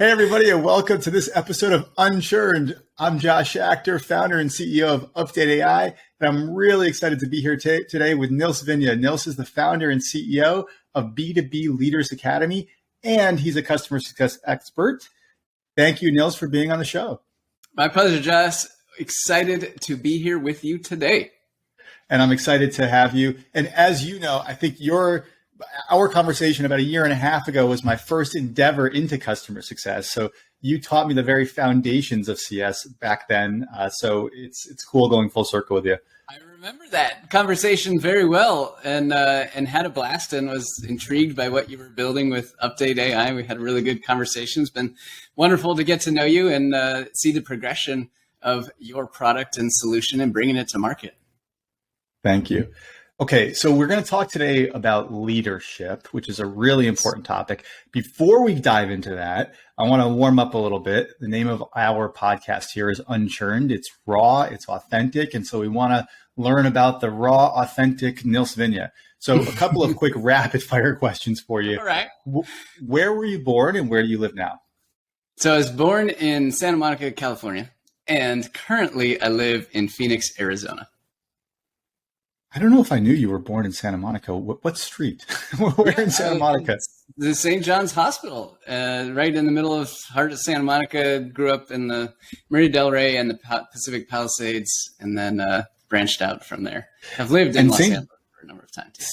Hey, everybody, and welcome to this episode of Unchurned. I'm Josh Schachter, founder and CEO of UpdateAI, and I'm really excited to be here today with Nils Vinje. Nils is the founder and CEO of B2B Leaders Academy, and he's a customer success expert. Thank you, Nils, for being on the show. My pleasure, Josh. Excited to be here with you today. And I'm excited to have you. And as you know, I think our conversation about a year and a half ago was my first endeavor into customer success. So you taught me the very foundations of CS back then. So it's cool going full circle with you. I remember that conversation very well and had a blast and was intrigued by what you were building with UpdateAI. We had a really good conversation. It's been wonderful to get to know you and see the progression of your product and solution and bringing it to market. Thank you. Okay, so we're going to talk today about leadership, which is a really important topic. Before we dive into that, I want to warm up a little bit. The name of our podcast here is Unchurned. It's raw, it's authentic, and so we want to learn about the raw, authentic Nils Vinje. So a couple of quick rapid fire questions for you. All right. Where were you born and where do you live now? So I was born in Santa Monica, California, and currently I live in Phoenix, Arizona. I don't know if I knew you were born in Santa Monica. What street? Where in Santa Monica? The St. John's Hospital, right in the middle of heart of Santa Monica. Grew up in the Marina Del Rey and the Pacific Palisades, and then branched out from there. I've lived in Los Angeles for a number of times.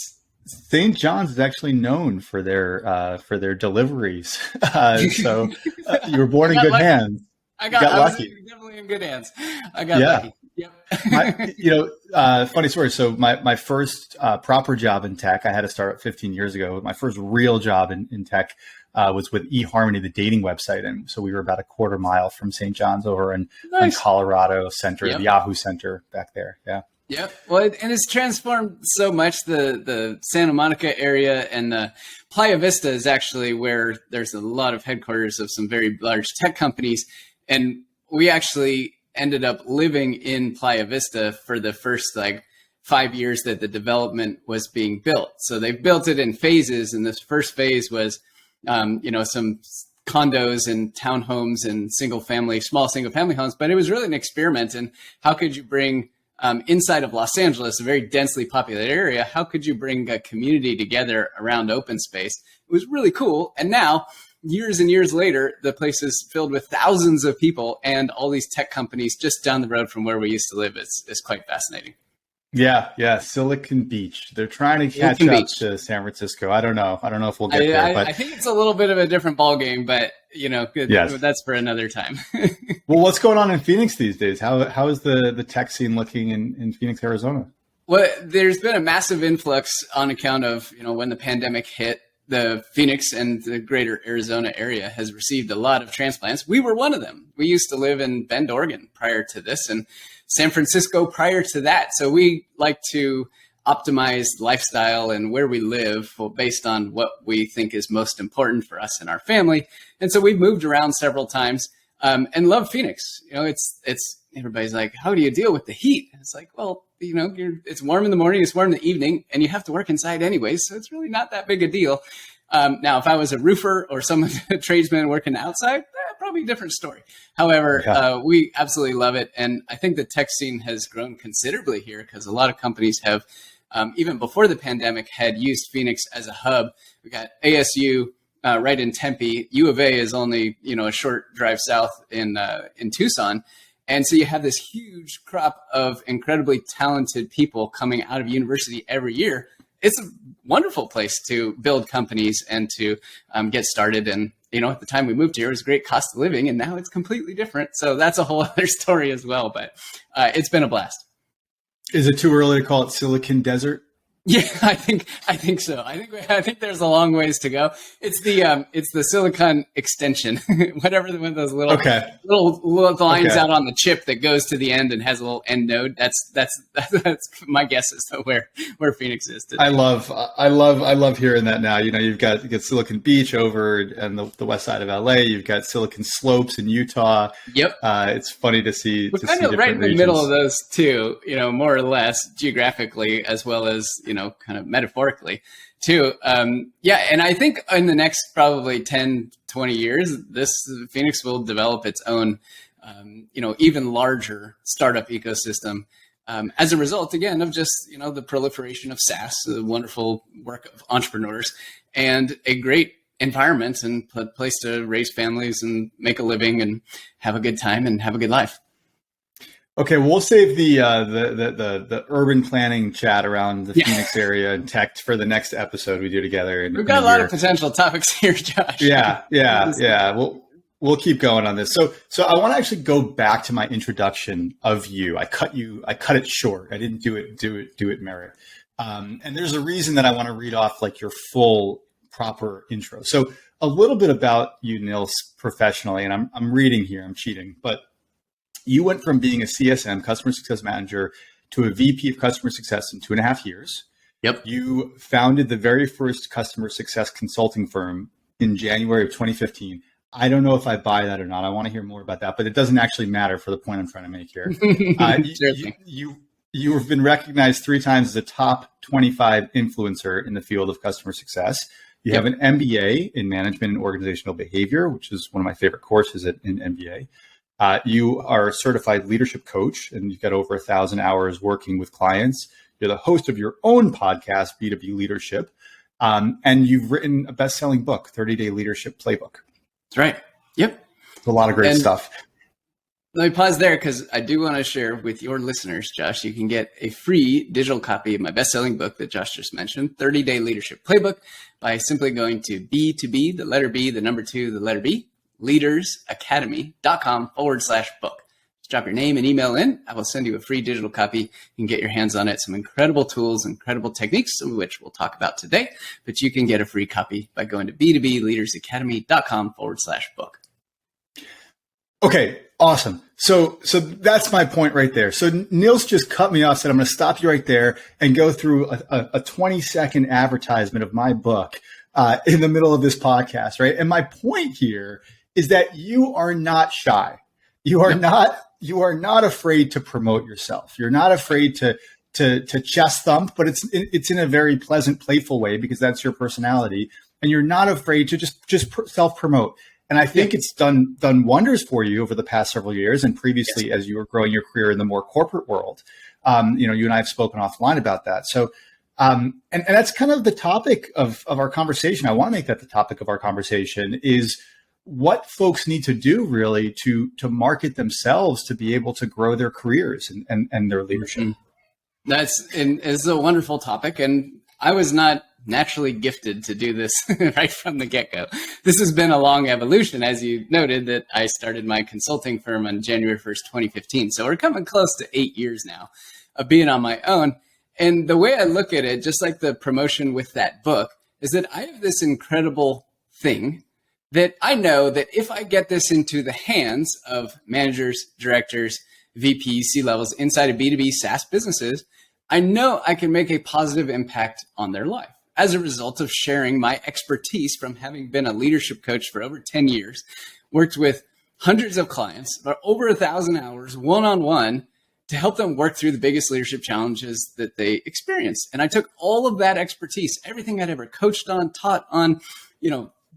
St. John's is actually known for their deliveries. So you were born in good hands. I got lucky. Definitely in good hands. I got lucky. Yep. Funny story. So my first proper job in tech, I had to start 15 years ago. My first real job in tech was with eHarmony, the dating website. And so we were about a quarter mile from St. John's over in Colorado Center, the Yahoo Center back there. Yeah. Yep. Well, and it's transformed so much, the Santa Monica area, and Playa Vista is actually where there's a lot of headquarters of some very large tech companies. And we actually ended up living in Playa Vista for the first 5 years that the development was being built. So they built it in phases. And this first phase was, some condos and townhomes and small single family homes. But it was really an experiment in how could you bring inside of Los Angeles, a very densely populated area, how could you bring a community together around open space? It was really cool. And now, years and years later, the place is filled with thousands of people and all these tech companies just down the road from where we used to live. It's quite fascinating. Yeah. Silicon Beach. They're trying to catch up to San Francisco. I don't know if we'll get there. But I think it's a little bit of a different ballgame, but that's for another time. Well, what's going on in Phoenix these days? How is the tech scene looking in Phoenix, Arizona? Well, there's been a massive influx on account of, when the pandemic hit. The Phoenix and the greater Arizona area has received a lot of transplants. We were one of them. We used to live in Bend, Oregon prior to this, and San Francisco prior to that. So we like to optimize lifestyle and where we live based on what we think is most important for us and our family. And so we've moved around several times and love Phoenix. It's everybody's like, how do you deal with the heat? And it's like, well, it's warm in the morning, it's warm in the evening, and you have to work inside anyways. So it's really not that big a deal. Now, if I was a roofer or a tradesman working outside, probably a different story. However, we absolutely love it. And I think the tech scene has grown considerably here because a lot of companies have, even before the pandemic, had used Phoenix as a hub. We got ASU right in Tempe. U of A is only, a short drive south in Tucson. And so you have this huge crop of incredibly talented people coming out of university every year. It's a wonderful place to build companies and to get started. And, at the time we moved here, it was a great cost of living, and now it's completely different. So that's a whole other story as well. But it's been a blast. Is it too early to call it Silicon Desert? Yeah, I think so. I think there's a long ways to go. It's the Silicon extension, whatever one of those little lines out on the chip that goes to the end and has a little end node. That's my guess as to where Phoenix is today. I love hearing that now. You've got Silicon Beach over and the west side of LA. You've got Silicon Slopes in Utah. Yep. It's funny to see. We're kind of right in the middle of those two, more or less geographically, as well as kind of metaphorically too. Yeah. And I think in the next probably 10, 20 years, this Phoenix will develop its own, even larger startup ecosystem. As a result, again, of just, the proliferation of SaaS, the wonderful work of entrepreneurs, and a great environment and place to raise families and make a living and have a good time and have a good life. Okay, we'll save the urban planning chat around the Phoenix area and tech for the next episode we do together. We've got a lot of potential topics here, Josh. Yeah. We'll keep going on this. So I want to actually go back to my introduction of you. I cut it short. I didn't do it merit. And there's a reason that I want to read off like your full proper intro. So a little bit about you, Nils, professionally, and I'm reading here. I'm cheating, but you went from being a CSM, customer success manager, to a VP of customer success in 2.5 years. Yep. You founded the very first customer success consulting firm in January of 2015. I don't know if I buy that or not. I want to hear more about that, but it doesn't actually matter for the point I'm trying to make here. You have been recognized 3 times as a top 25 influencer in the field of customer success. You have an MBA in management and organizational behavior, which is one of my favorite courses in MBA. You are a certified leadership coach, and you've got over 1,000 hours working with clients. You're the host of your own podcast, B2B Leadership, and you've written a best-selling book, 30-Day Leadership Playbook. That's right. Yep. A lot of great stuff. Let me pause there because I do want to share with your listeners, Josh, you can get a free digital copy of my best-selling book that Josh just mentioned, 30-Day Leadership Playbook, by simply going to B2B, the letter B, the number 2, the letter B, leadersacademy.com/book. Just drop your name and email in. I will send you a free digital copy. You can get your hands on it. Some incredible tools, incredible techniques, some of which we'll talk about today. But you can get a free copy by going to b2bleadersacademy.com/book. Okay, awesome. So that's my point right there. So Nils just cut me off, said I'm going to stop you right there and go through a 20-second advertisement of my book in the middle of this podcast, right? And my point here is that you are not shy. You are not afraid to promote yourself. You're not afraid to chest thump, but it's in a very pleasant, playful way because that's your personality. And you're not afraid to just self promote. And I think it's done wonders for you over the past several years, and previously as you were growing your career in the more corporate world. You and I have spoken offline about that. So, and that's kind of the topic of our conversation. I want to make that the topic of our conversation is what folks need to do really to market themselves to be able to grow their careers and their leadership. It's a wonderful topic. And I was not naturally gifted to do this right from the get-go. This has been a long evolution, as you noted, that I started my consulting firm on January 1st, 2015. So we're coming close to 8 years now of being on my own. And the way I look at it, just like the promotion with that book, is that I have this incredible thing that I know that if I get this into the hands of managers, directors, VPs, C-levels inside of B2B SaaS businesses, I know I can make a positive impact on their life as a result of sharing my expertise from having been a leadership coach for over 10 years, worked with hundreds of clients, about over 1,000 hours, one-on-one, to help them work through the biggest leadership challenges that they experience. And I took all of that expertise, everything I'd ever coached on, taught on,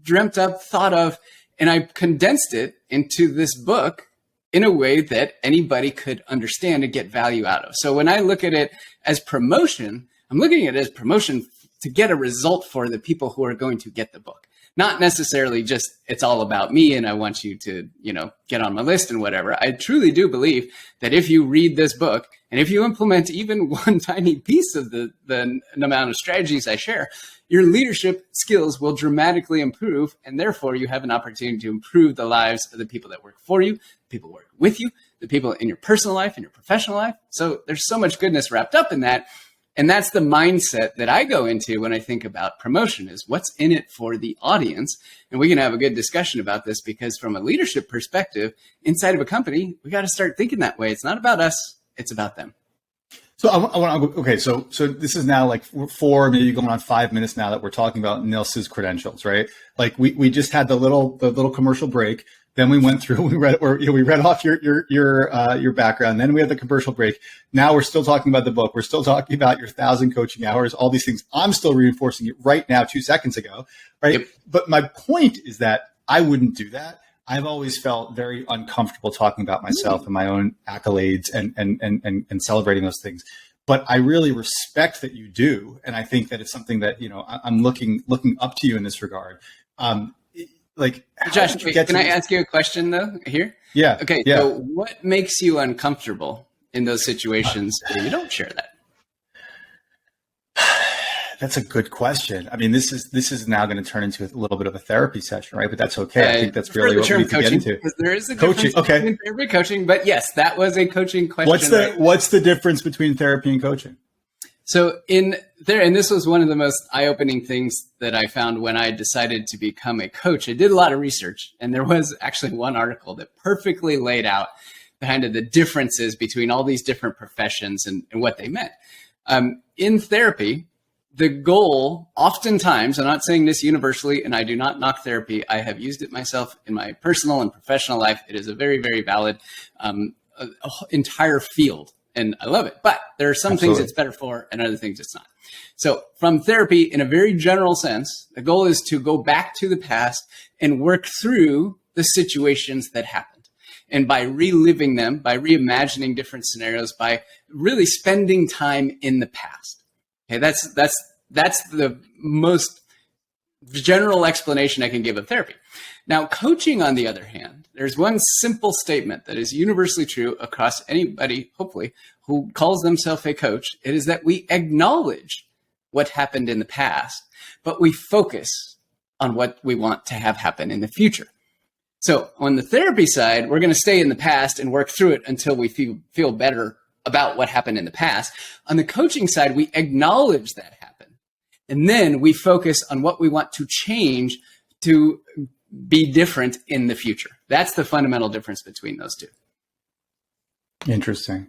dreamt up, thought of, and I condensed it into this book in a way that anybody could understand and get value out of. So when I look at it as promotion, I'm looking at it as promotion to get a result for the people who are going to get the book. Not necessarily just it's all about me and I want you to, get on my list and whatever. I truly do believe that if you read this book and if you implement even one tiny piece of the amount of strategies I share, your leadership skills will dramatically improve. And therefore you have an opportunity to improve the lives of the people that work for you, people who work with you, the people in your personal life, in your professional life. So there's so much goodness wrapped up in that. And that's the mindset that I go into when I think about promotion is what's in it for the audience. And we can have a good discussion about this because from a leadership perspective, inside of a company, we got to start thinking that way. It's not about us. It's about them. So I want to, okay. So this is now like 4, maybe going on 5 minutes now that we're talking about Nils's credentials, right? Like we just had the little commercial break. Then we went through, we read off your background. Then we had the commercial break. Now we're still talking about the book. We're still talking about your 1,000 coaching hours, all these things. I'm still reinforcing it right now, 2 seconds ago, right? Yep. But my point is that I wouldn't do that. I've always felt very uncomfortable talking about myself and my own accolades and celebrating those things. But I really respect that you do, and I think that it's something that I'm looking up to you in this regard. Josh, can I ask you a question though here? Yeah. Okay. Yeah. So, what makes you uncomfortable in those situations where you don't share that? That's a good question. I mean, this is now going to turn into a little bit of a therapy session, right? But that's okay. I think that's really what we need to get into. Because there is a difference between therapy and coaching. But yes, that was a coaching question. What's the difference between therapy and coaching? So and this was one of the most eye-opening things that I found when I decided to become a coach. I did a lot of research, and there was actually one article that perfectly laid out kind of the differences between all these different professions and what they meant. In therapy, the goal, oftentimes, I'm not saying this universally, and I do not knock therapy. I have used it myself in my personal and professional life. It is a very, very valid entire field, and I love it. But there are some things it's better for and other things it's not. So from therapy, in a very general sense, the goal is to go back to the past and work through the situations that happened. And by reliving them, by reimagining different scenarios, by really spending time in the past. Okay, that's the most general explanation I can give of therapy. Now, coaching, on the other hand, there's one simple statement that is universally true across anybody, hopefully, who calls themselves a coach. It is that we acknowledge what happened in the past, but we focus on what we want to have happen in the future. So on the therapy side, we're going to stay in the past and work through it until we feel better about what happened in the past. On the coaching side, we acknowledge that happened. And then we focus on what we want to change to be different in the future. That's the fundamental difference between those two. Interesting.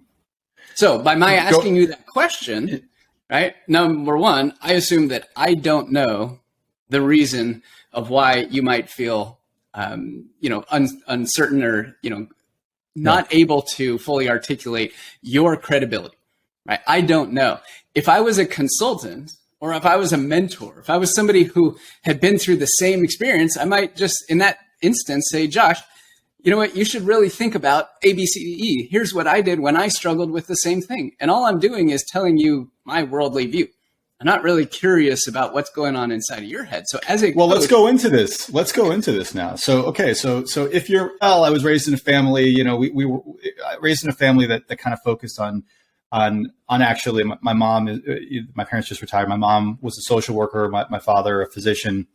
So by my asking you that question, right, number one, I assume that I don't know the reason of why you might feel, uncertain or, not able to fully articulate your credibility, right? I don't know. If I was a consultant or if I was a mentor, if I was somebody who had been through the same experience, I might just in that instance say, Josh, you know what? You should really think about A, B, C, D, E. Here's what I did when I struggled with the same thing. And all I'm doing is telling you my worldly view. I'm not really curious about what's going on inside of your head. So as a coach, let's go into this. Let's go into this now. So, okay. So if I was raised in a family, we were raised in a family that kind of focused on actually my mom, my parents just retired. My mom was a social worker. My father, a physician,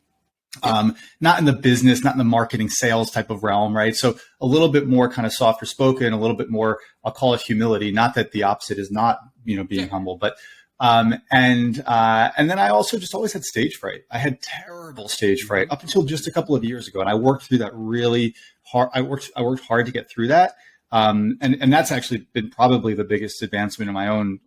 not in the business, not in the marketing sales type of realm. Right. So a little bit more kind of softer spoken, a little bit more, I'll call it humility. Not that the opposite is not, being humble, but and then I also just always had stage fright. I had terrible stage fright up until just a couple of years ago. And I worked through that really hard. I worked hard to get through that. And that's actually been probably the biggest advancement in my own,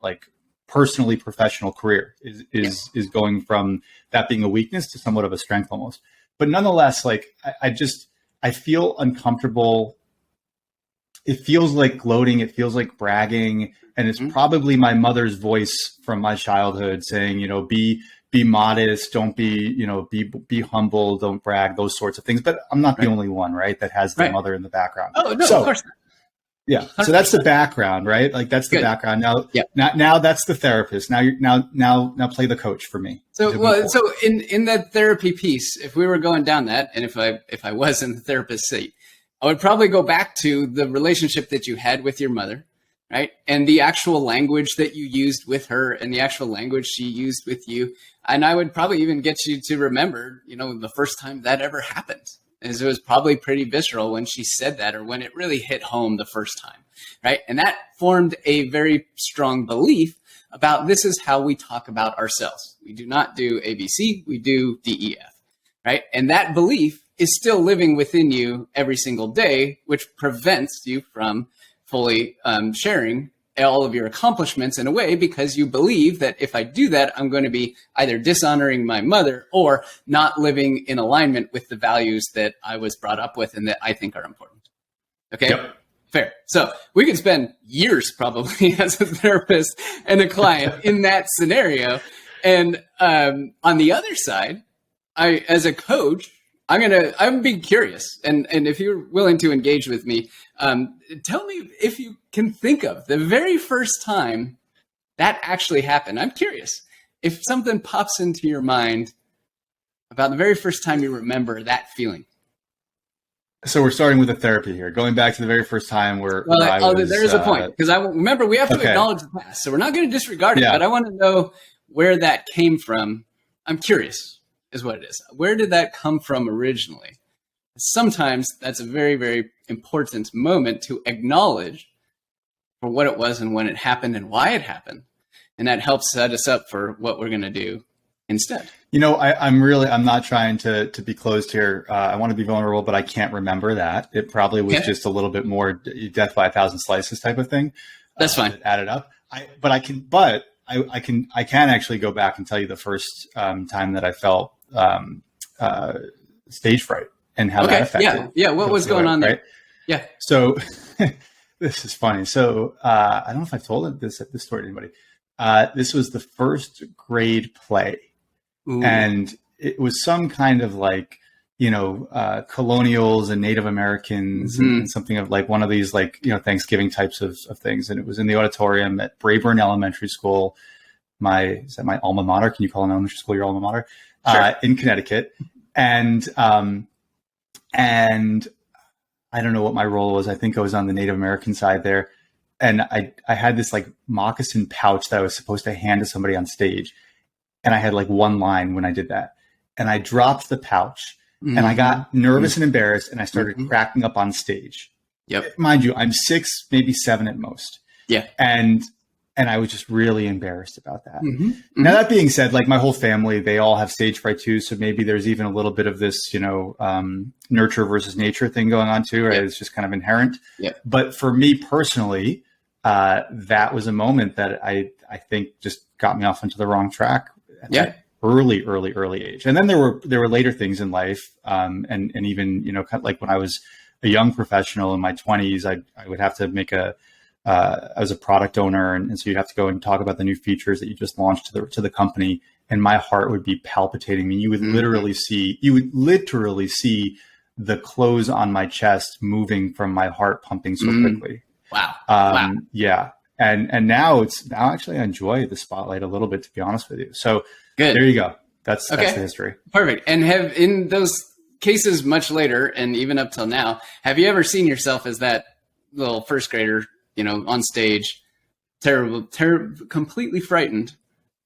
personally professional career is going from that being a weakness to somewhat of a strength almost. But nonetheless, I feel uncomfortable. It feels like gloating. It feels like bragging. And it's probably my mother's voice from my childhood saying, be modest, don't be humble, don't brag, those sorts of things. But I'm not the only one, right, that has the mother in the background. Oh, no, of course not. Yeah. 100%. So that's the background, right? That's the background. Now that's the therapist. Now play the coach for me. So in that therapy piece, if we were going down that, and if I was in the therapist seat, I would probably go back to the relationship that you had with your mother. Right. And the actual language that you used with her and the actual language she used with you. And I would probably even get you to remember, the first time that ever happened. As it was probably pretty visceral when she said that or when it really hit home the first time. Right. And that formed a very strong belief about this is how we talk about ourselves. We do not do ABC. We do DEF. Right. And that belief is still living within you every single day, which prevents you from fully sharing all of your accomplishments in a way because you believe that if I do that, I'm going to be either dishonoring my mother or not living in alignment with the values that I was brought up with and that I think are important. Okay. Yep. Fair. So we could spend years probably as a therapist and a client in that scenario. And on the other side, as a coach, I'm being curious. And if you're willing to engage with me, tell me if you can think of the very first time that actually happened. I'm curious if something pops into your mind about the very first time you remember that feeling. So we're starting with the therapy here, going back to the very first time where there's a point, because remember we have to acknowledge the past, so we're not going to disregard it, but I want to know where that came from. I'm curious is what it is. Where did that come from originally? Sometimes that's a very, very important moment to acknowledge for what it was and when it happened and why it happened. And that helps set us up for what we're going to do instead. You know, I'm not trying to be closed here. I want to be vulnerable, but I can't remember that. It probably was just a little bit more death by a thousand slices type of thing. That's fine. That added up. I can actually go back and tell you the first time that I felt stage fright and how that affected. Yeah. What was going on there? Right? Yeah. So this is funny. So I don't know if I've told this story to anybody. This was the first grade play. Ooh. And it was some kind of like, colonials and Native Americans and something of like one of these like, Thanksgiving types of things. And it was in the auditorium at Brayburn Elementary School. Is that my alma mater? Can you call an elementary school your alma mater? Sure. In Connecticut. And I don't know what my role was. I think I was on the Native American side there. And I had this like moccasin pouch that I was supposed to hand to somebody on stage. And I had like one line when I did that. And I dropped the pouch and I got nervous and embarrassed and I started cracking up on stage. Yep. Mind you, I'm 6, maybe 7 at most. Yeah. And I was just really embarrassed about that. Now, that being said, like my whole family, they all have stage fright too. So maybe there's even a little bit of this, nurture versus nature thing going on too, right? Yep. It's just kind of inherent. Yep. But for me personally, that was a moment that I think just got me off into the wrong track at that early age. And then there were later things in life. And even, kind of like when I was a young professional in my 20s, I would have to make I was a product owner. And so you'd have to go and talk about the new features that you just launched to the company. And my heart would be palpitating. I mean, you would literally see the clothes on my chest moving from my heart pumping so quickly. Wow. Yeah. And now actually I enjoy the spotlight a little bit, to be honest with you. So good. There you go. That's the history. Perfect. And have in those cases much later and even up till now, have you ever seen yourself as that little first grader, on stage, completely frightened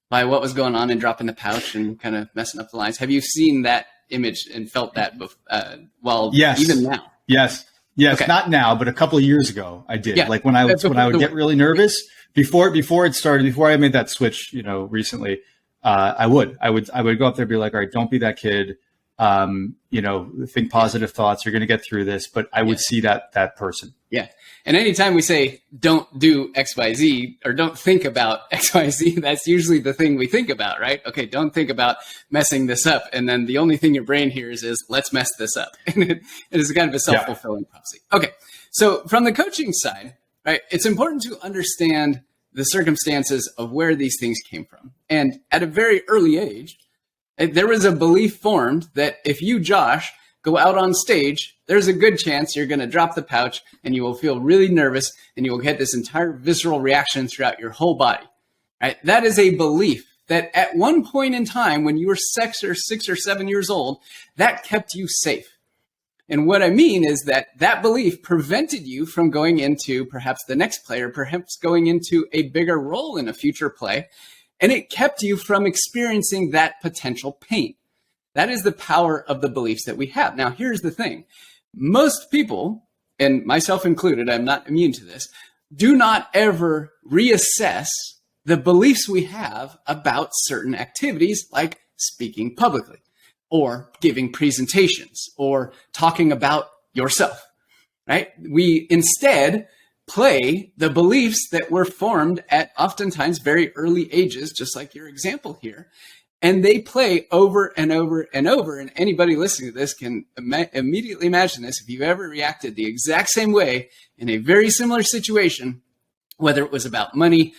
by what was going on and dropping the pouch and kind of messing up the lines? Have you seen that image and felt that even now? Yes. Okay. Not now, but a couple of years ago I did. Yeah. Like when I would get really nervous before it started, before I made that switch, recently, I would go up there and be like, all right, don't be that kid. Think positive thoughts. You're going to get through this. But I would see that person. Yeah. And anytime we say don't do X, Y, Z or don't think about X, Y, Z, that's usually the thing we think about, right? Okay. Don't think about messing this up. And then the only thing your brain hears is let's mess this up. And it is kind of a self-fulfilling prophecy. Okay. So from the coaching side, right, it's important to understand the circumstances of where these things came from. And at a very early age, there was a belief formed that if you, Josh, go out on stage, there's a good chance you're going to drop the pouch and you will feel really nervous and you will get this entire visceral reaction throughout your whole body. Right? That is a belief that at one point in time when you were 6 or 7 years old, that kept you safe. And what I mean is that belief prevented you from going into perhaps the next play or perhaps going into a bigger role in a future play. And it kept you from experiencing that potential pain. That is the power of the beliefs that we have. Now, here's the thing. Most people, and myself included, I'm not immune to this, do not ever reassess the beliefs we have about certain activities like speaking publicly or giving presentations or talking about yourself, right? We instead play the beliefs that were formed at oftentimes very early ages, just like your example here. And they play over and over and over. And anybody listening to this can immediately imagine this. If you've ever reacted the exact same way in a very similar situation, whether it was about money,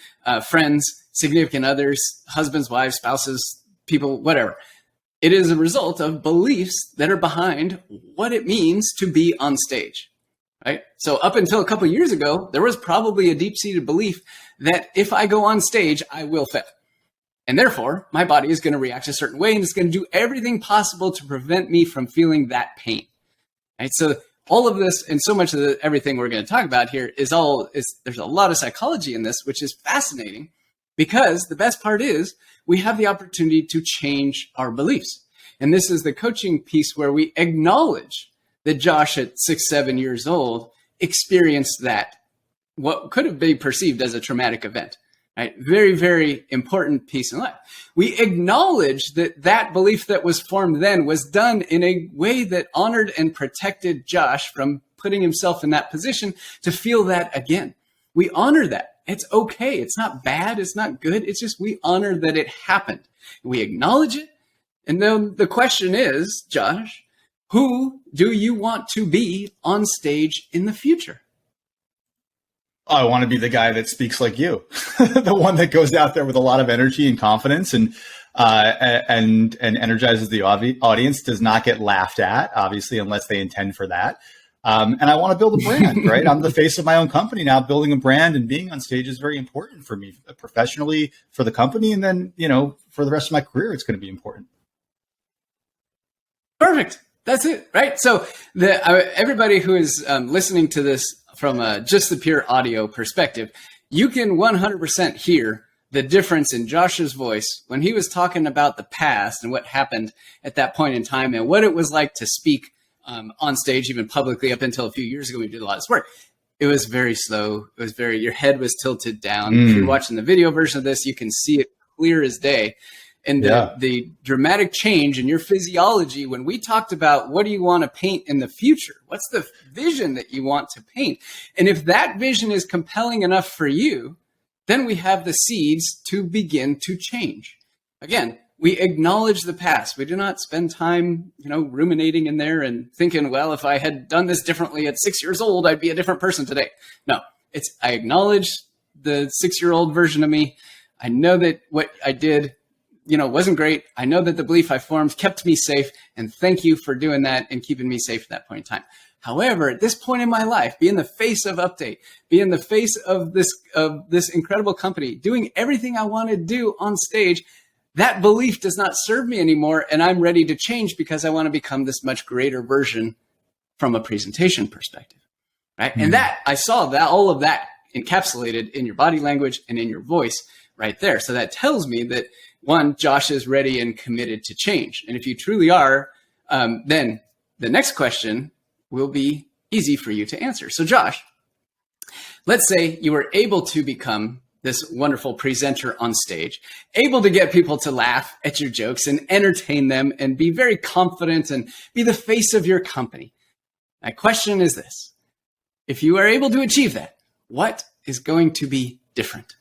friends, significant others, husbands, wives, spouses, people, whatever, it is a result of beliefs that are behind what it means to be on stage. Right? So up until a couple of years ago, there was probably a deep-seated belief that if I go on stage, I will fail. And therefore, my body is going to react a certain way, and it's going to do everything possible to prevent me from feeling that pain. Right? So all of this and so much of everything we're going to talk about here there's a lot of psychology in this, which is fascinating, because the best part is we have the opportunity to change our beliefs. And this is the coaching piece where we acknowledge that Josh at 6, 7 years old experienced that, what could have been perceived as a traumatic event, right? Very, very important piece in life. We acknowledge that that belief that was formed then was done in a way that honored and protected Josh from putting himself in that position to feel that again. We honor that. It's okay. It's not bad. It's not good. It's just we honor that it happened. We acknowledge it. And then the question is, Josh, who do you want to be on stage in the future? I want to be the guy that speaks like you, the one that goes out there with a lot of energy and confidence and energizes the audience, does not get laughed at, obviously, unless they intend for that. And I want to build a brand, right? I'm the face of my own company now. Building a brand and being on stage is very important for me professionally, for the company. And then, for the rest of my career, it's going to be important. Perfect. That's it, right? So everybody who is listening to this from just the pure audio perspective, you can 100% hear the difference in Josh's voice when he was talking about the past and what happened at that point in time and what it was like to speak on stage, even publicly, up until a few years ago. We did a lot of this work. It was very slow. It was your head was tilted down. If you're watching the video version of this, you can see it clear as day. And the dramatic change in your physiology when we talked about what do you want to paint in the future? What's the vision that you want to paint? And if that vision is compelling enough for you, then we have the seeds to begin to change. Again, we acknowledge the past. We do not spend time, ruminating in there and thinking, well, if I had done this differently at 6 years old, I'd be a different person today. No, I acknowledge the 6-year-old version of me. I know that what I did wasn't great. I know that the belief I formed kept me safe, and thank you for doing that and keeping me safe at that point in time. However, at this point in my life, being the face of Update, being the face of this incredible company, doing everything I want to do on stage, that belief does not serve me anymore, and I'm ready to change because I want to become this much greater version from a presentation perspective, right? Mm-hmm. And that I saw that all of that encapsulated in your body language and in your voice right there. So that tells me that, one, Josh is ready and committed to change. And if you truly are, then the next question will be easy for you to answer. So Josh, let's say you were able to become this wonderful presenter on stage, able to get people to laugh at your jokes and entertain them and be very confident and be the face of your company. My question is this: if you are able to achieve that, what is going to be different?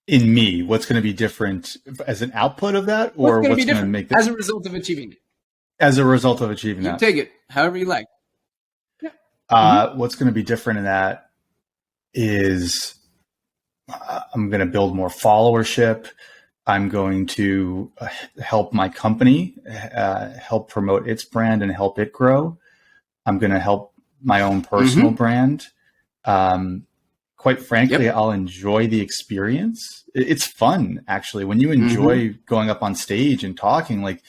In me, what's going to be different as an output of that, or what's going to make that as a result of achieving it? As a result of achieving that, take it however you like. Yeah. What's going to be different in that is I'm going to build more followership. I'm going to help my company, help promote its brand and help it grow. I'm going to help my own personal brand. Quite frankly, I'll enjoy the experience. It's fun, actually. When you enjoy going up on stage and talking, like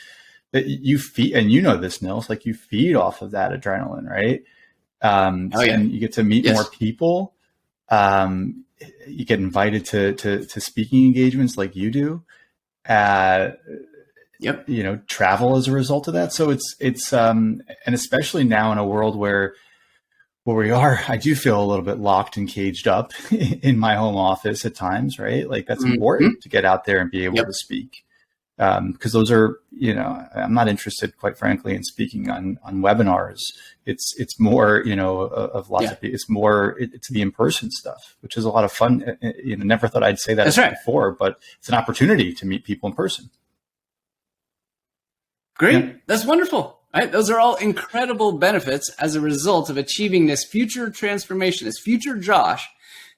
that, you feed, and you know this, Nils, like you feed off of that adrenaline, right? And you get to meet more people. You get invited to speaking engagements like you do. Travel as a result of that. So it's and especially now in a world where we are, I do feel a little bit locked and caged up in my home office at times, right? Like that's important to get out there and be able to speak. because those are, I'm not interested, quite frankly, in speaking on webinars. It's more, of lots of people. It's more, it's the in-person stuff, which is a lot of fun. Never thought I'd say that before, but it's an opportunity to meet people in person. Great. Yeah. That's wonderful. Right? Those are all incredible benefits as a result of achieving this future transformation, this future Josh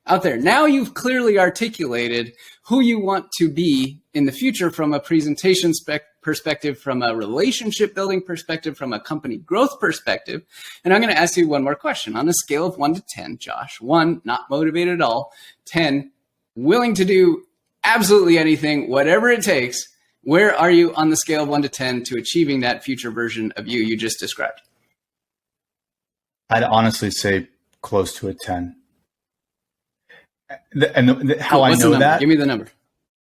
out there. Now you've clearly articulated who you want to be in the future from a presentation perspective, from a relationship building perspective, from a company growth perspective. And I'm going to ask you one more question. On a scale of 1 to 10, Josh, 1, not motivated at all, 10, willing to do absolutely anything, whatever it takes. Where are you on the scale of 1 to 10 to achieving that future version of you just described? I'd honestly say close to a 10. How I know that? Give me the number.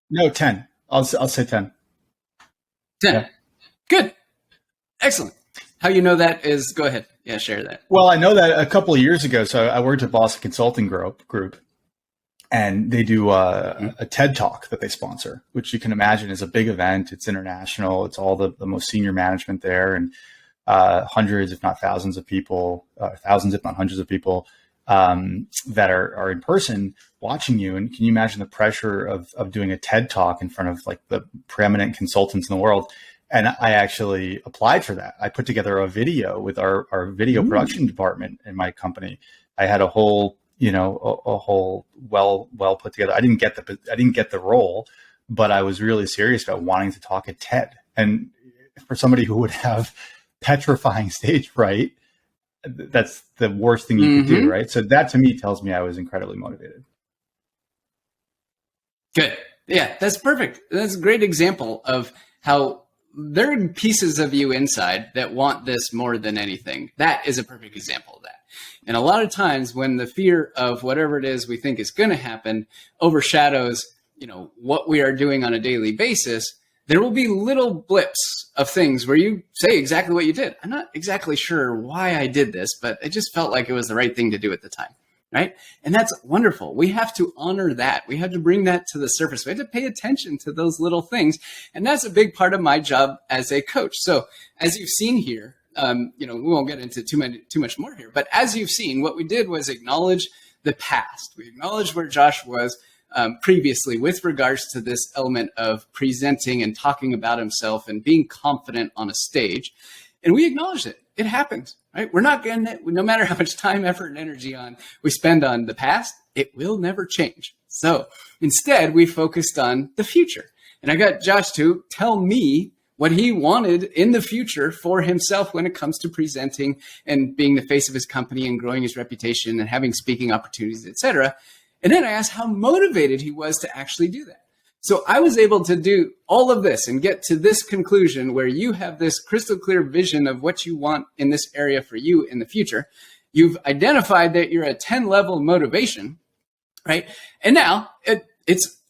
No, 10. I'll say 10. 10. Yeah. Good. Excellent. How you know that is, go ahead. Yeah, share that. Well, I know that a couple of years ago. So I worked at Boston Consulting Group, and they do a TED Talk that they sponsor, which you can imagine is a big event. It's international. It's all the most senior management there, and hundreds, if not thousands of people, thousands, if not hundreds of people that are in person watching you. And can you imagine the pressure of doing a TED Talk in front of like the preeminent consultants in the world? And I actually applied for that. I put together a video with our video production department in my company. I had a whole well put together. I didn't get the role, but I was really serious about wanting to talk at TED. And for somebody who would have petrifying stage fright, that's the worst thing you could do, right? So that to me tells me I was incredibly motivated. Good. Yeah, that's perfect. That's a great example of how there are pieces of you inside that want this more than anything. That is a perfect example of that. And a lot of times when the fear of whatever it is we think is going to happen overshadows, what we are doing on a daily basis, there will be little blips of things where you say exactly what you did. I'm not exactly sure why I did this, but it just felt like it was the right thing to do at the time. Right. And that's wonderful. We have to honor that. We have to bring that to the surface. We have to pay attention to those little things. And that's a big part of my job as a coach. So as you've seen here, we won't get into too much more here, but as you've seen, what we did was acknowledge the past. We acknowledged where Josh was previously with regards to this element of presenting and talking about himself and being confident on a stage. And we acknowledged it. It happens, right? We're not getting it. No matter how much time, effort, and energy we spend on the past, it will never change. So instead, we focused on the future. And I got Josh to tell me what he wanted in the future for himself when it comes to presenting and being the face of his company and growing his reputation and having speaking opportunities, et cetera. And then I asked how motivated he was to actually do that. So I was able to do all of this and get to this conclusion where you have this crystal clear vision of what you want in this area for you in the future. You've identified that you're a 10 level motivation, right? And now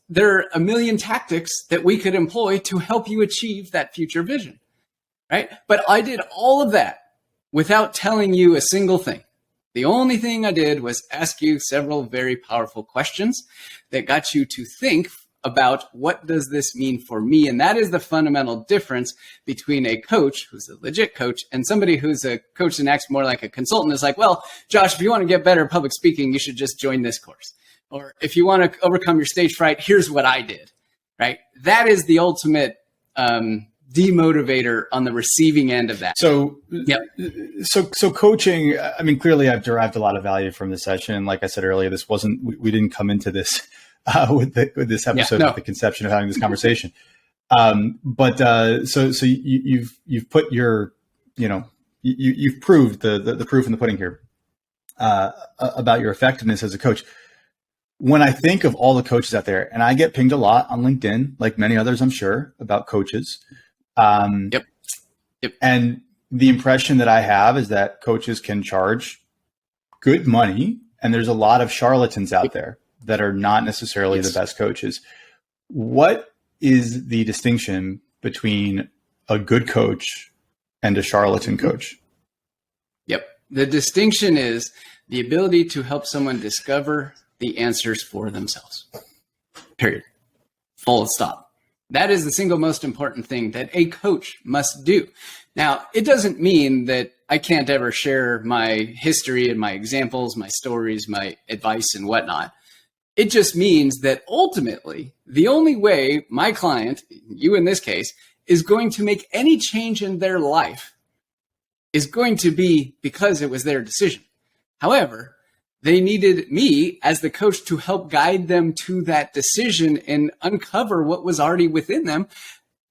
there are a million tactics that we could employ to help you achieve that future vision, right? But I did all of that without telling you a single thing. The only thing I did was ask you several very powerful questions that got you to think about what does this mean for me? And that is the fundamental difference between a coach who's a legit coach and somebody who's a coach and acts more like a consultant. Is like, well, Josh, if you want to get better at public speaking, you should just join this course. Or if you want to overcome your stage fright, here's what I did, right? That is the ultimate demotivator on the receiving end of that. So coaching, I mean, clearly I've derived a lot of value from this session. Like I said earlier, we didn't come into this with this episode with the conception of having this conversation. So you've put your, you've proved the proof in the pudding here about your effectiveness as a coach. When I think of all the coaches out there, and I get pinged a lot on LinkedIn, like many others, I'm sure, about coaches. Yep. And the impression that I have is that coaches can charge good money, and there's a lot of charlatans out there that are not necessarily the best coaches. What is the distinction between a good coach and a charlatan coach? Yep. The distinction is the ability to help someone discover the answers for themselves. Period. Full stop. That is the single most important thing that a coach must do. Now, it doesn't mean that I can't ever share my history and my examples, my stories, my advice and whatnot. It just means that ultimately, the only way my client, you in this case, is going to make any change in their life is going to be because it was their decision. However, they needed me as the coach to help guide them to that decision and uncover what was already within them.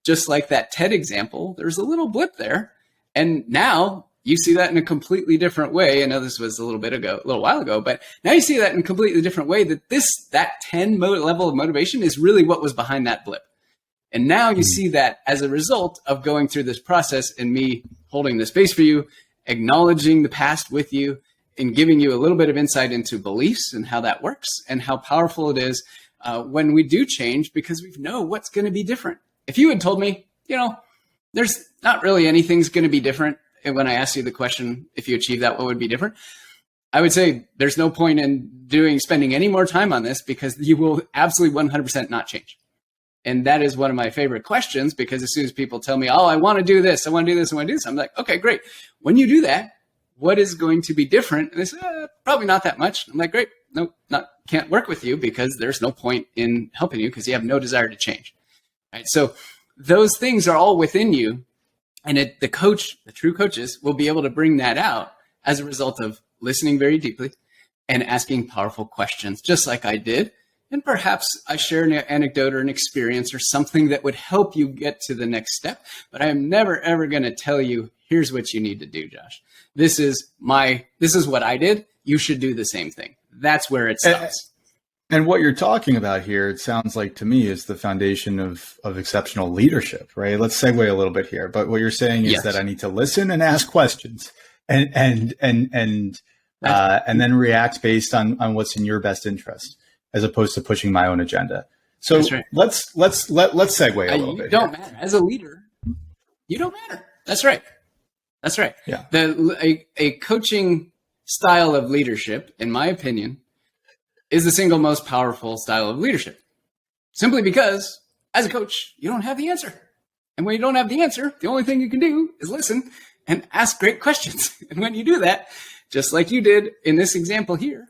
Just like that TED example, there's a little blip there. And now you see that in a completely different way. I know this was a little while ago, but now you see that in a completely different way, that 10 level of motivation is really what was behind that blip. And now you see that as a result of going through this process and me holding the space for you, acknowledging the past with you, and giving you a little bit of insight into beliefs and how that works and how powerful it is when we do change, because we know what's going to be different. If you had told me, there's not really anything's going to be different, and when I asked you the question, if you achieve that, what would be different? I would say there's no point in spending any more time on this because you will absolutely 100% not change. And that is one of my favorite questions, because as soon as people tell me, oh, I want to do this, I want to do this, I want to do this, I'm like, okay, great. When you do that, what is going to be different? And they say, probably not that much. I'm like, great. No, can't work with you because there's no point in helping you because you have no desire to change. Right? So those things are all within you. And the true coaches will be able to bring that out as a result of listening very deeply and asking powerful questions, just like I did. And perhaps I share an anecdote or an experience or something that would help you get to the next step. But I am never, ever going to tell you, here's what you need to do, Josh. This is what I did. You should do the same thing. That's where it stops. And what you're talking about here, it sounds like to me, is the foundation of exceptional leadership, right? Let's segue a little bit here. But what you're saying is that I need to listen and ask questions and then react based on what's in your best interest, as opposed to pushing my own agenda. So right. let's segue a little bit. You don't matter as a leader. You don't matter. That's right. That's right. Yeah. A coaching style of leadership, in my opinion, is the single most powerful style of leadership. Simply because, as a coach, you don't have the answer. And when you don't have the answer, the only thing you can do is listen and ask great questions. And when you do that, just like you did in this example here,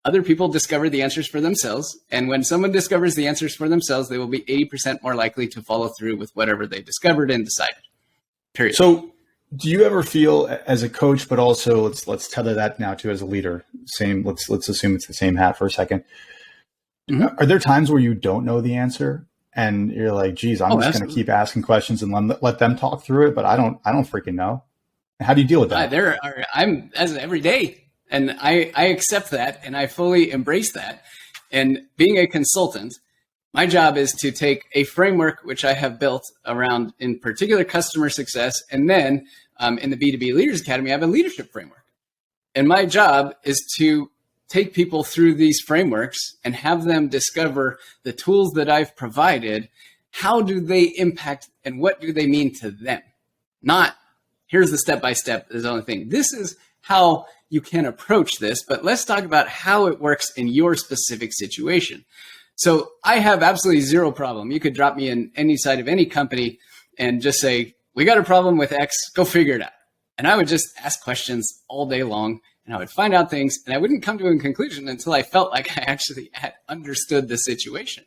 other people discover the answers for themselves. And when someone discovers the answers for themselves, they will be 80% more likely to follow through with whatever they discovered and decided. Period. So do you ever feel as a coach, but also let's tether that now to as a leader, let's assume it's the same hat for a second. Mm-hmm. Are there times where you don't know the answer and you're like, geez, I'm just going to keep asking questions and let them talk through it, but I don't freaking know. How do you deal with that? I'm as every day, and I accept that and I fully embrace that. And being a consultant, my job is to take a framework which I have built around, in particular, customer success, and then in the B2B Leaders Academy, I have a leadership framework. And my job is to take people through these frameworks and have them discover the tools that I've provided. How do they impact and what do they mean to them? Not, here's the step-by-step, is the only thing. This is how you can approach this, but let's talk about how it works in your specific situation. So I have absolutely zero problem. You could drop me in any side of any company and just say, we got a problem with X, go figure it out. And I would just ask questions all day long and I would find out things and I wouldn't come to a conclusion until I felt like I actually had understood the situation.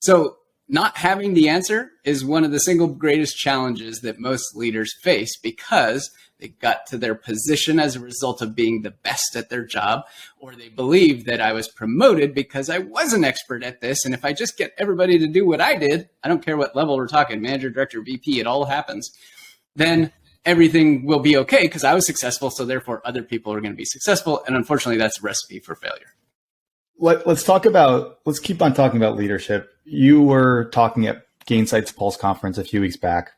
So not having the answer is one of the single greatest challenges that most leaders face, because they got to their position as a result of being the best at their job, or they believed that I was promoted because I was an expert at this. And if I just get everybody to do what I did, I don't care what level we're talking, manager, director, VP, it all happens, then everything will be okay because I was successful. So therefore other people are going to be successful. And unfortunately, that's a recipe for failure. Let's keep on talking about leadership. You were talking at Gainsight's Pulse conference a few weeks back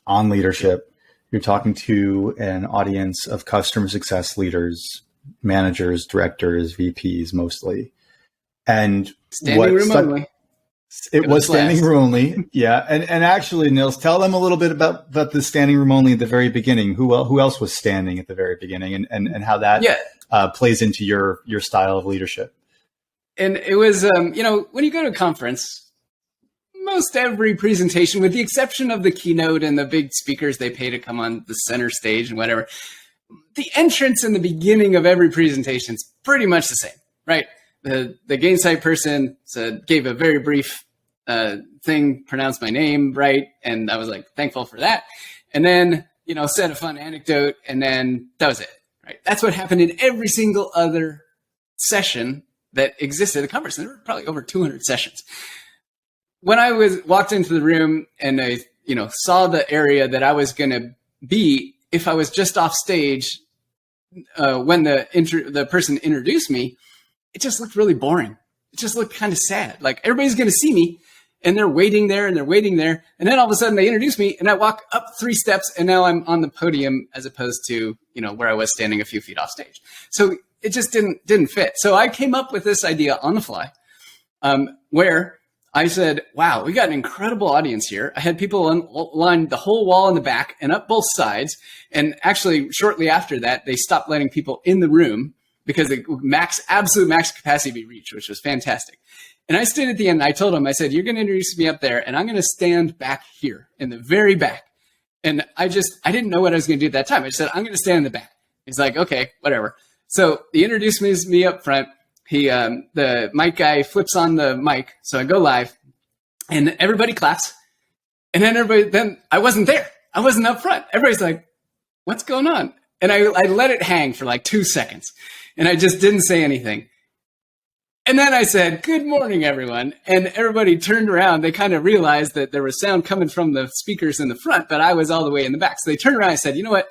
on leadership. You're talking to an audience of customer success leaders, managers, directors, VPs, mostly. And standing room only. It was standing room only. Yeah. And actually, Nils, tell them a little bit about the standing room only at the very beginning. Who else was standing at the very beginning and how that plays into your style of leadership? And it was, when you go to a conference, most every presentation, with the exception of the keynote and the big speakers they pay to come on the center stage and whatever, the entrance and the beginning of every presentation is pretty much the same, right? The Gainsight person gave a very brief thing, pronounced my name right, and I was like thankful for that. And then, said a fun anecdote, and then that was it, right? That's what happened in every single other session that existed at the conference. And there were probably over 200 sessions. When I walked into the room and I, saw the area that I was going to be, if I was just off stage when the person introduced me, it just looked really boring. It just looked kind of sad. Like everybody's going to see me, and they're waiting there and they're waiting there. And then all of a sudden they introduce me and I walk up 3 steps and now I'm on the podium as opposed to, where I was standing a few feet off stage. So it just didn't fit. So I came up with this idea on the fly, where I said, wow, we got an incredible audience here. I had people lined the whole wall in the back and up both sides. And actually shortly after that, they stopped letting people in the room because the absolute max capacity be reached, which was fantastic. And I stood at the end and I told him, I said, you're going to introduce me up there and I'm going to stand back here in the very back. And I didn't know what I was going to do at that time. I just said, I'm going to stand in the back. He's like, okay, whatever. So he introduced me up front. The mic guy flips on the mic. So I go live and everybody claps. And then I wasn't there. I wasn't up front. Everybody's like, what's going on? And I let it hang for like 2 seconds and I just didn't say anything. And then I said, good morning, everyone. And everybody turned around. They kind of realized that there was sound coming from the speakers in the front, but I was all the way in the back. So they turned around and said, you know what?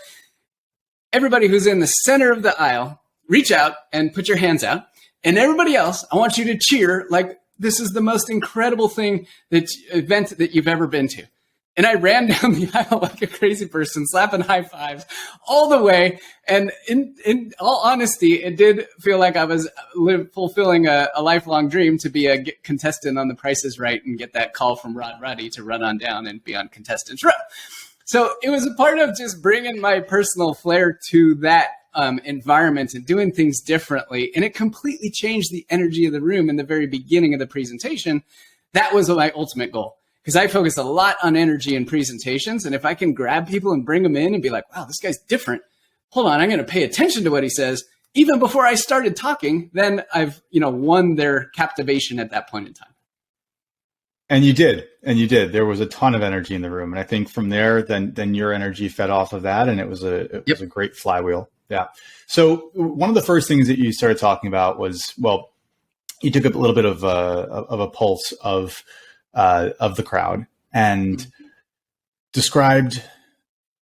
Everybody who's in the center of the aisle, reach out and put your hands out. And everybody else, I want you to cheer like this is the most incredible event that you've ever been to. And I ran down the aisle like a crazy person, slapping high fives all the way. And in all honesty, it did feel like I was fulfilling a lifelong dream to be a contestant on The Price is Right and get that call from Rod Roddy to run on down and be on Contestants Row. So it was a part of just bringing my personal flair to that environment and doing things differently. And it completely changed the energy of the room in the very beginning of the presentation. That was my ultimate goal. Because I focus a lot on energy in presentations. And if I can grab people and bring them in and be like, wow, this guy's different. Hold on, I'm going to pay attention to what he says. Even before I started talking, then I've, won their captivation at that point in time. And you did. There was a ton of energy in the room. And I think from there, then your energy fed off of that. And it was a great flywheel. Yeah. So one of the first things that you started talking about was, well, you took up a little bit of a pulse of the crowd and described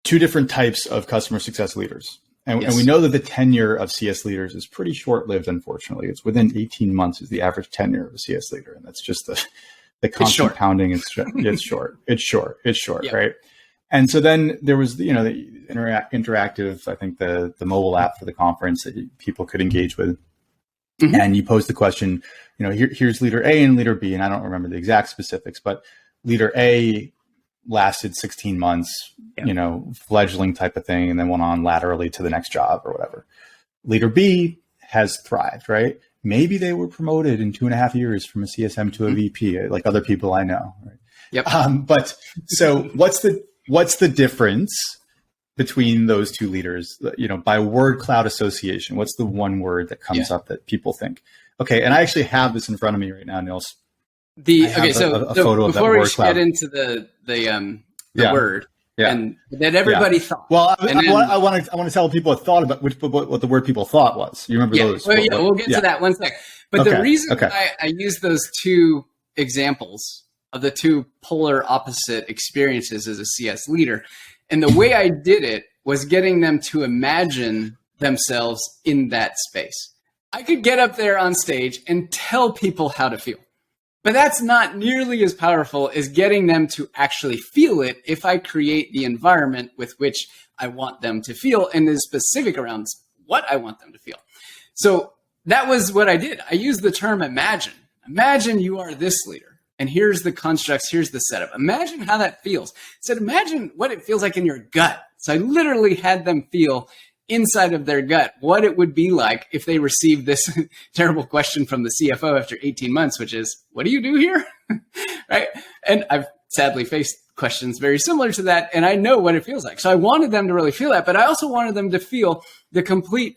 2 different types of customer success leaders. And we know that the tenure of CS leaders is pretty short-lived, unfortunately. It's within 18 months is the average tenure of a CS leader. And that's just the constant pounding. It's short. It's short, yep. Right? And so then there was, the interactive, I think the mobile app for the conference that people could engage with. Mm-hmm. And you posed the question, here's leader A and leader B, and I don't remember the exact specifics, but leader A lasted 16 months, fledgling type of thing, and then went on laterally to the next job or whatever. Leader B has thrived, right? Maybe they were promoted in 2.5 years from a CSM to a VP, like other people I know. Right? Yep. But so what's the difference between those 2 leaders, by word cloud association? What's the one word that comes up that people think? Okay, and I actually have this in front of me right now, Nils. A photo of that word cloud. Before we get into the word, and that everybody thought. Well, I want to tell people what thought about what the word people thought was. You remember those? Well, we'll get to that one sec. But the reason why I use those 2 examples of the 2 polar opposite experiences as a CS leader, and the way I did it was getting them to imagine themselves in that space. I could get up there on stage and tell people how to feel, but that's not nearly as powerful as getting them to actually feel it if I create the environment with which I want them to feel and is specific around what I want them to feel. So that was what I did. I used the term imagine. Imagine you are this leader. And here's the constructs, here's the setup. Imagine how that feels. I said, imagine what it feels like in your gut. So I literally had them feel inside of their gut what it would be like if they received this terrible question from the CFO after 18 months, which is, what do you do here? Right? And I've sadly faced questions very similar to that, and I know what it feels like. So I wanted them to really feel that, but I also wanted them to feel the complete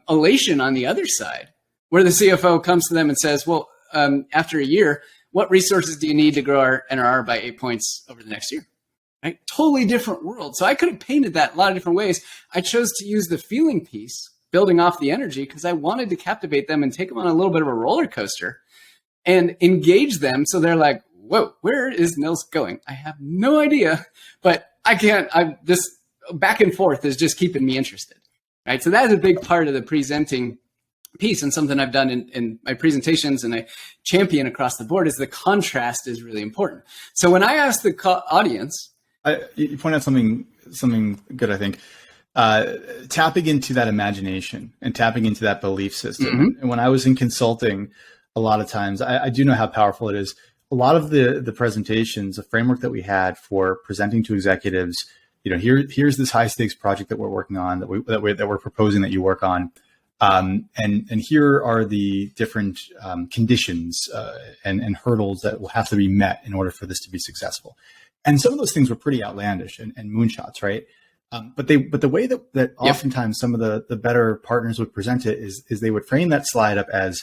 elation on the other side, where the CFO comes to them and says, well, after a year, what resources do you need to grow our NRR by 8 points over the next year? Right? Totally different world. So I could have painted that a lot of different ways. I chose to use the feeling piece, building off the energy, because I wanted to captivate them and take them on a little bit of a roller coaster and engage them. So they're like, whoa, where is Nils going? I have no idea, but this back and forth is just keeping me interested. Right? So that is a big part of the presenting piece, and something I've done in my presentations and I champion across the board is the contrast is really important. So when I ask the audience, you point out something good, I think. Tapping into that imagination and tapping into that belief system. Mm-hmm. And when I was in consulting, a lot of times, I do know how powerful it is. A lot of the presentations, the framework that we had for presenting to executives, here's this high stakes project that we're working on, that we're proposing that you work on. And here are the different conditions and hurdles that will have to be met in order for this to be successful. And some of those things were pretty outlandish and moonshots, right? But the way that oftentimes some of the better partners would present it is they would frame that slide up as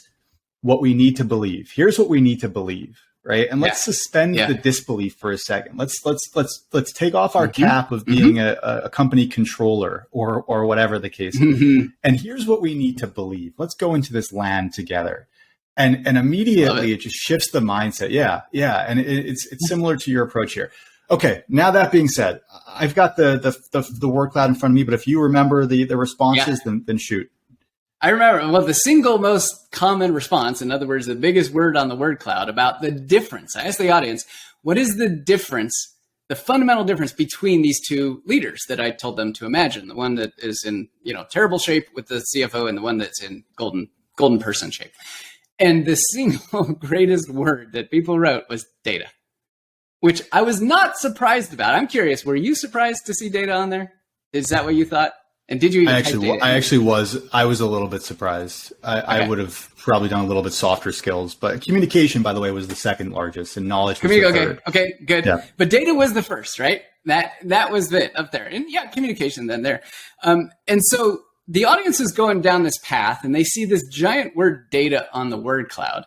what we need to believe. Here's what we need to believe, right? And let's suspend the disbelief for a second. Let's take off our cap of being a company controller or whatever the case is. And here's what we need to believe. Let's go into this land together. And immediately it just shifts the mindset. Yeah. And it's similar to your approach here. Okay. Now that being said, I've got the word cloud in front of me, but if you remember the responses, then shoot. I remember, well, the single most common response, in other words, the biggest word on the word cloud about the difference. I asked the audience, what is the difference, the fundamental difference between these two leaders that I told them to imagine? The one that is in, terrible shape with the CFO and the one that's in golden person shape. And the single greatest word that people wrote was data, which I was not surprised about. I'm curious, were you surprised to see data on there? Is that what you thought? And did you even I was a little bit surprised. I would have probably done a little bit softer skills, but communication, by the way, was the second largest, and knowledge was the third. Okay, good. Yeah. But data was the first, right? That was it up there. And communication then there. And so the audience is going down this path and they see this giant word data on the word cloud.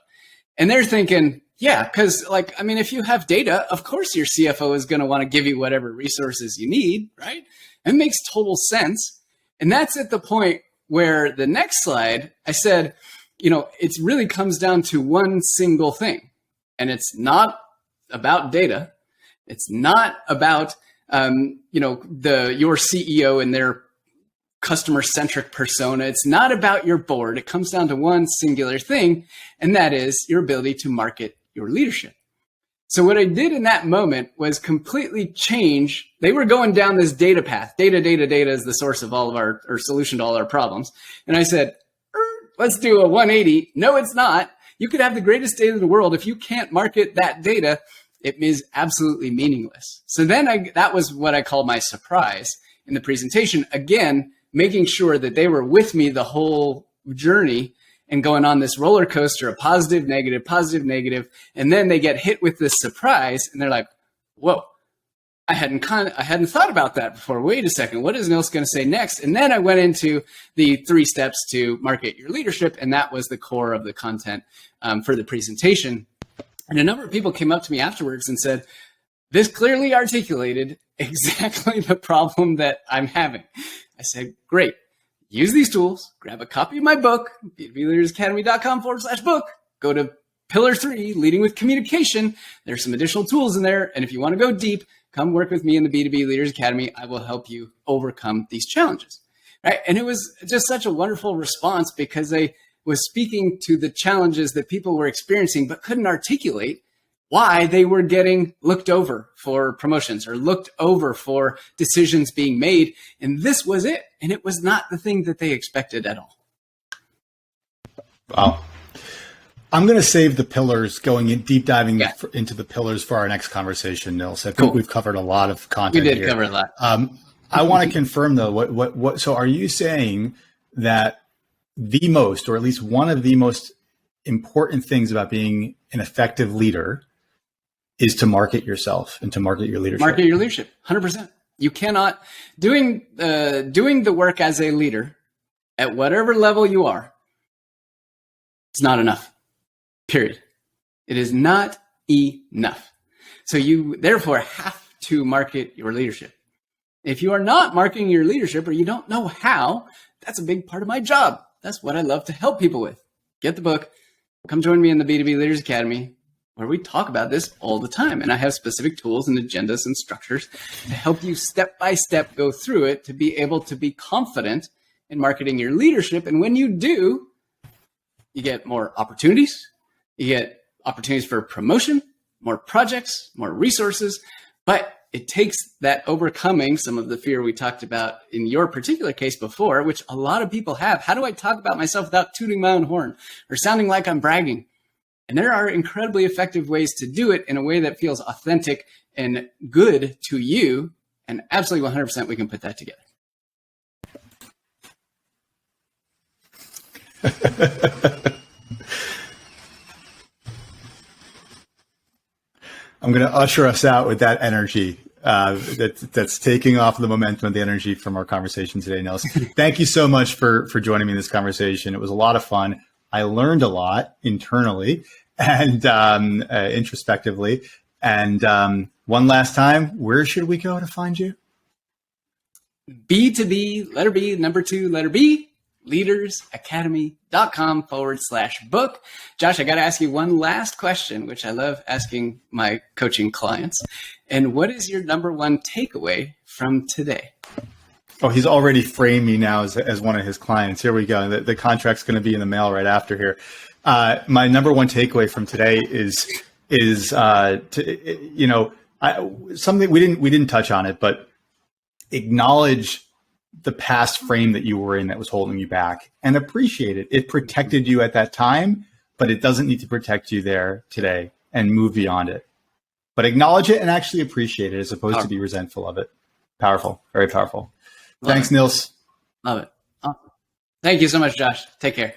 And they're thinking, because if you have data, of course your CFO is going to want to give you whatever resources you need, right? It makes total sense. And that's at the point where the next slide, I said, it really comes down to one single thing. And it's not about data. It's not about, your CEO and their customer-centric persona. It's not about your board. It comes down to one singular thing, and that is your ability to market your leadership. So what I did in that moment was completely change. They were going down this data path. Data is the source of all of our solution to all our problems. And I said, let's do a 180. No, it's not. You could have the greatest data in the world. If you can't market that data, it is absolutely meaningless. So then that was what I called my surprise in the presentation. Again, making sure that they were with me the whole journey and going on this roller coaster of positive, negative. And then they get hit with this surprise and they're like, whoa, I hadn't thought about that before. Wait a second. What is Nils going to say next? And then I went into the 3 steps to market your leadership. And that was the core of the content for the presentation. And a number of people came up to me afterwards and said, this clearly articulated exactly the problem that I'm having. I said, great. Use these tools, grab a copy of my book, b2bleadersacademy.com/book, go to Pillar 3, Leading with Communication. There's some additional tools in there. And if you want to go deep, come work with me in the B2B Leaders Academy. I will help you overcome these challenges. Right? And it was just such a wonderful response because I was speaking to the challenges that people were experiencing, but couldn't articulate why they were getting looked over for promotions or looked over for decisions being made. And this was it. And it was not the thing that they expected at all. Wow. I'm going to save the pillars, going in deep diving into the pillars for our next conversation, Nils. I think we've covered a lot of content. We did cover a lot. I want to confirm though, what, so are you saying that the most, or at least one of the most important things about being an effective leader is to market yourself and to market your leadership? Market your leadership, 100%. You cannot, doing the work as a leader at whatever level you are, it's not enough, period. It is not enough. So you therefore have to market your leadership. If you are not marketing your leadership or you don't know how, that's a big part of my job. That's what I love to help people with. Get the book, come join me in the B2B Leaders Academy, where we talk about this all the time. And I have specific tools and agendas and structures to help you step by step go through it to be able to be confident in marketing your leadership. And when you do, you get more opportunities. You get opportunities for promotion, more projects, more resources. But it takes that overcoming some of the fear we talked about in your particular case before, which a lot of people have. How do I talk about myself without tooting my own horn or sounding like I'm bragging? And there are incredibly effective ways to do it in a way that feels authentic and good to you. And absolutely 100% we can put that together. I'm going to usher us out with that energy that's taking off the momentum of the energy from our conversation today, Nils. Thank you so much for joining me in this conversation. It was a lot of fun. I learned a lot internally and introspectively. And one last time, where should we go to find you? B2B, letter B, number 2, letter B, leadersacademy.com/book. Josh, I got to ask you one last question, which I love asking my coaching clients. And what is your number one takeaway from today? Oh, he's already framed me now as one of his clients. Here we go. The contract's going to be in the mail right after here. My number one takeaway from today is something we didn't touch on it, but acknowledge the past frame that you were in that was holding you back and appreciate it. It protected you at that time, but it doesn't need to protect you there today, and move beyond it. But acknowledge it and actually appreciate it as opposed to be resentful of it. Powerful, very powerful. Thanks, Nils. Love it. Thank you so much, Josh. Take care.